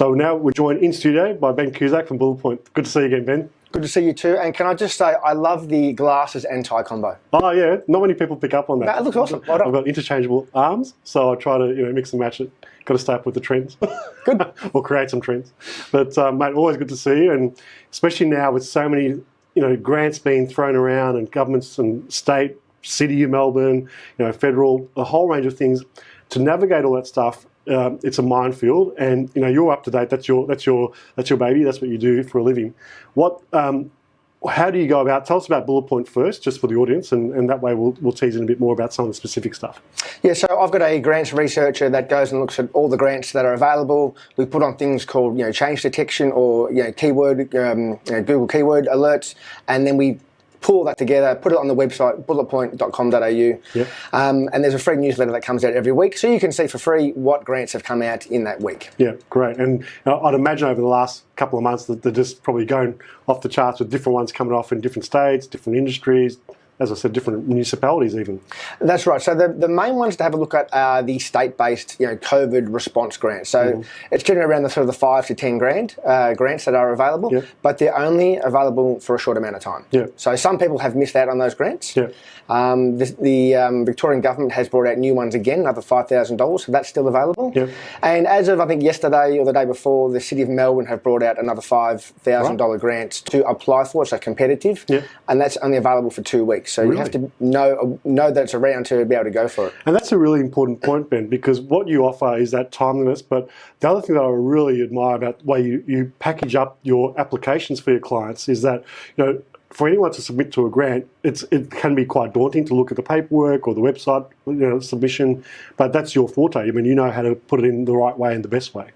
So now we're joined in studio by Ben Cusack from Bulletpoint. Good to see you again, Ben. Good to see you too. And can I just say, I love the glasses and tie combo. Oh yeah, not many people pick up on that. No, it looks awesome. I've got interchangeable arms, so I try to mix and match it. Got to stay up with the trends. Good. Or create some trends. But mate, always good to see you, and especially now with so many grants being thrown around and governments and state, city of Melbourne, federal, a whole range of things to navigate all that stuff. It's a minefield, and you're up to date. That's your baby. That's what you do for a living. How do you go about? Tell us about Bulletpoint first, just for the audience, and that way we'll tease in a bit more about some of the specific stuff. Yeah, so I've got a grants researcher that goes and looks at all the grants that are available. We put on things called change detection or keyword Google keyword alerts, and then we pull that together, put it on the website, bulletpoint.com.au. Yep. And there's a free newsletter that comes out every week, so you can see for free what grants have come out in that week. Yeah, great. And I'd imagine over the last couple of months that they're just probably going off the charts with different ones coming off in different states, different industries, as I said, different municipalities even. That's right. So the main ones to have a look at are the state-based COVID response grants. So it's generally around the sort of the 5 to 10 grand grants that are available, but they're only available for a short amount of time. Yeah. So some people have missed out on those grants. Yeah. The Victorian government has brought out new ones again, another $5,000, so that's still available. Yeah. And as of I think yesterday or the day before, the City of Melbourne have brought out another $5,000 grants to apply for. So competitive, and that's only available for 2 weeks. So you have to know that it's around to be able to go for it. And that's a really important point, Ben, because what you offer is that timeliness. But the other thing that I really admire about the way you package up your applications for your clients is that, for anyone to submit to a grant, it can be quite daunting to look at the paperwork or the website submission, but that's your forte. I mean, you know how to put it in the right way and the best way.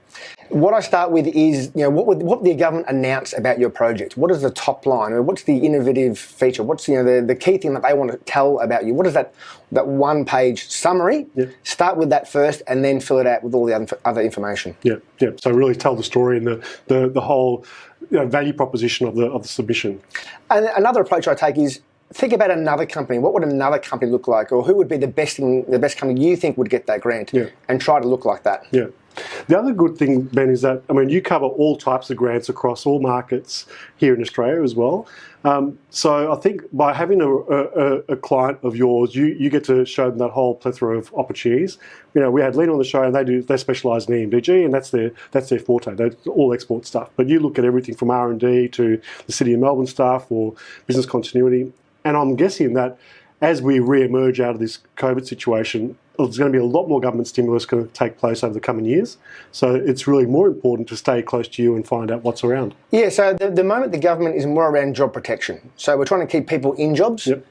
What I start with is, what would the government announce about your project? What is the top line? Or what's the innovative feature? What's the key thing that they want to tell about you? What is that one-page summary? Yeah. Start with that first, and then fill it out with all the other information. Yeah, yeah. So really tell the story and the whole value proposition of the submission. And another approach I take is think about another company. What would another company look like, or who would be the best company you think would get that grant? Yeah. And try to look like that. Yeah. The other good thing, Ben, is that, you cover all types of grants across all markets here in Australia as well. So I think by having a client of yours, you get to show them that whole plethora of opportunities. We had Lena on the show, and they specialise in EMDG, and that's their forte. They're all export stuff. But you look at everything from R&D to the City of Melbourne stuff or business continuity. And I'm guessing that as we re-emerge out of this COVID situation, there's going to be a lot more government stimulus going to take place over the coming years. So it's really more important to stay close to you and find out what's around. Yeah, so the moment the government is more around job protection. So we're trying to keep people in jobs. Yep.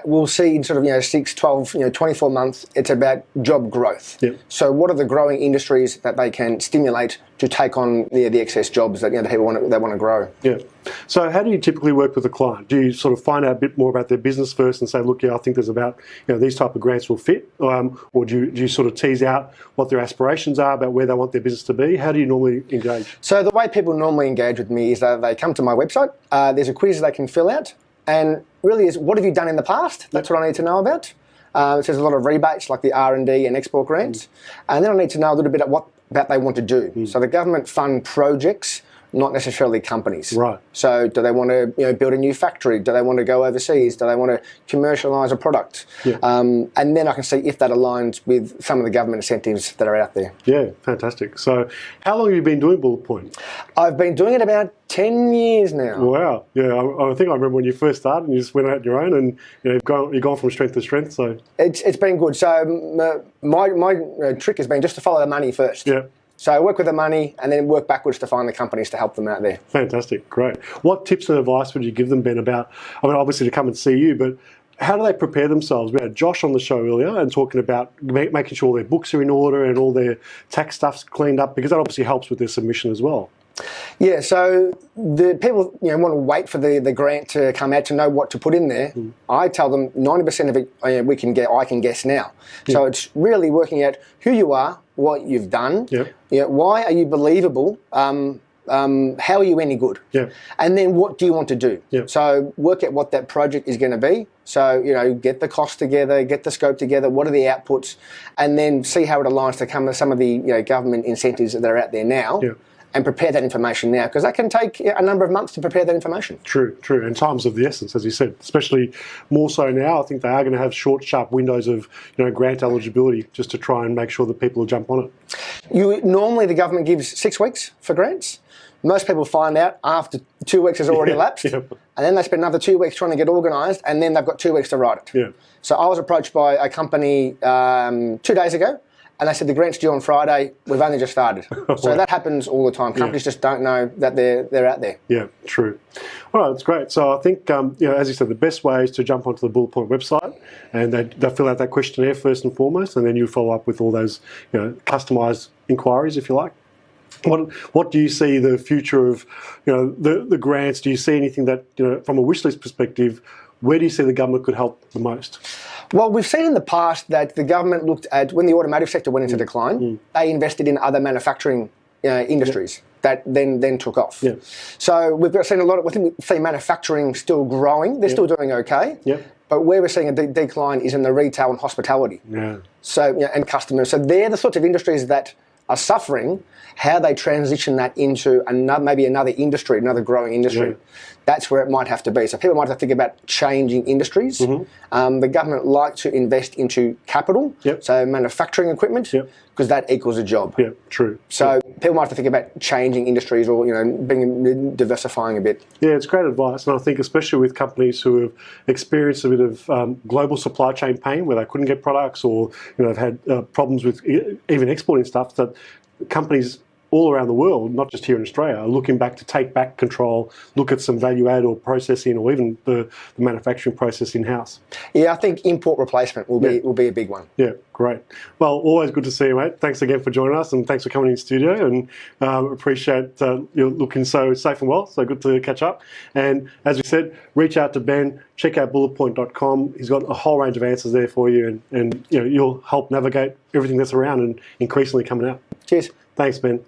We'll see in sort of 6, 12, 24 months, it's about job growth. Yep. So what are the growing industries that they can stimulate to take on the excess jobs that the people want to grow? Yeah. So how do you typically work with a client? Do you sort of find out a bit more about their business first and say, look, I think there's about these type of grants will fit, or do you sort of tease out what their aspirations are about where they want their business to be? How do you normally engage? So the way people normally engage with me is that they come to my website. There's a quiz they can fill out. And really is, what have you done in the past? That's what I need to know about. It says a lot of rebates like the R&D and export grants. And then I need to know a little bit about what they want to do. So the government fund projects, not necessarily companies. Right. So do they want to build a new factory? Do they want to go overseas? Do they want to commercialise a product? Yeah. And then I can see if that aligns with some of the government incentives that are out there. Yeah, fantastic. So how long have you been doing Bulletpoint? I've been doing it about 10 years now. Wow. Yeah, I think I remember when you first started and you just went out on your own, and you've gone from strength to strength. So it's been good. So my trick has been just to follow the money first. Yeah. So I work with the money and then work backwards to find the companies to help them out there. Fantastic, great. What tips and advice would you give them, Ben, about, obviously to come and see you, but how do they prepare themselves? We had Josh on the show earlier and talking about making sure their books are in order and all their tax stuff's cleaned up, because that obviously helps with their submission as well. Yeah, so the people want to wait for the grant to come out to know what to put in there. I tell them 90% of it I can guess now. Yeah. So it's really working out who you are, what you've done, why are you believable, how are you any good? Yeah. And then what do you want to do? Yeah. So work out what that project is going to be. So, get the cost together, get the scope together, what are the outputs, and then see how it aligns to some of the government incentives that are out there now. Yeah. And prepare that information now, because that can take a number of months to prepare that information. True. And time's of the essence, as you said, especially more so now. I think they are going to have short, sharp windows of grant eligibility just to try and make sure that people will jump on it. Normally the government gives 6 weeks for grants. Most people find out after 2 weeks has already elapsed, and then they spend another 2 weeks trying to get organised, and then they've got 2 weeks to write it. Yeah. So I was approached by a company 2 days ago, and they said the grant's due on Friday. We've only just started. So that happens all the time. Companies just don't know that they're out there. Yeah, true. All right, that's great. So I think, as you said, the best way is to jump onto the Bulletpoint website, and they fill out that questionnaire first and foremost, and then you follow up with all those customised inquiries, if you like. What do you see the future of the grants? Do you see anything that from a wish list perspective? Where do you see the government could help the most? Well, we've seen in the past that the government looked at, when the automotive sector went into decline, they invested in other manufacturing industries that then took off. Yeah. So we've seen a lot of, I think we see manufacturing still growing. They're still doing okay. Yeah. But where we're seeing a decline is in the retail and hospitality. Yeah. So, and customers. So they're the sorts of industries that are suffering. How they transition that into maybe another industry, another growing industry. Yeah. That's where it might have to be. So people might have to think about changing industries. The government like to invest into capital, so manufacturing equipment, because that equals a job. Yeah, true. So people might have to think about changing industries or diversifying a bit. Yeah, it's great advice, and I think especially with companies who have experienced a bit of global supply chain pain, where they couldn't get products, or they've had problems with even exporting stuff, that companies all around the world, not just here in Australia, are looking back to take back control, look at some value add or processing, or even the manufacturing process in-house. Yeah, I think import replacement will be a big one. Yeah, great. Well, always good to see you, mate. Thanks again for joining us, and thanks for coming in studio, and appreciate you looking so safe and well, so good to catch up. And as we said, reach out to Ben, check out bulletpoint.com. He's got a whole range of answers there for you, and you'll help navigate everything that's around and increasingly coming out. Cheers. Thanks, Ben.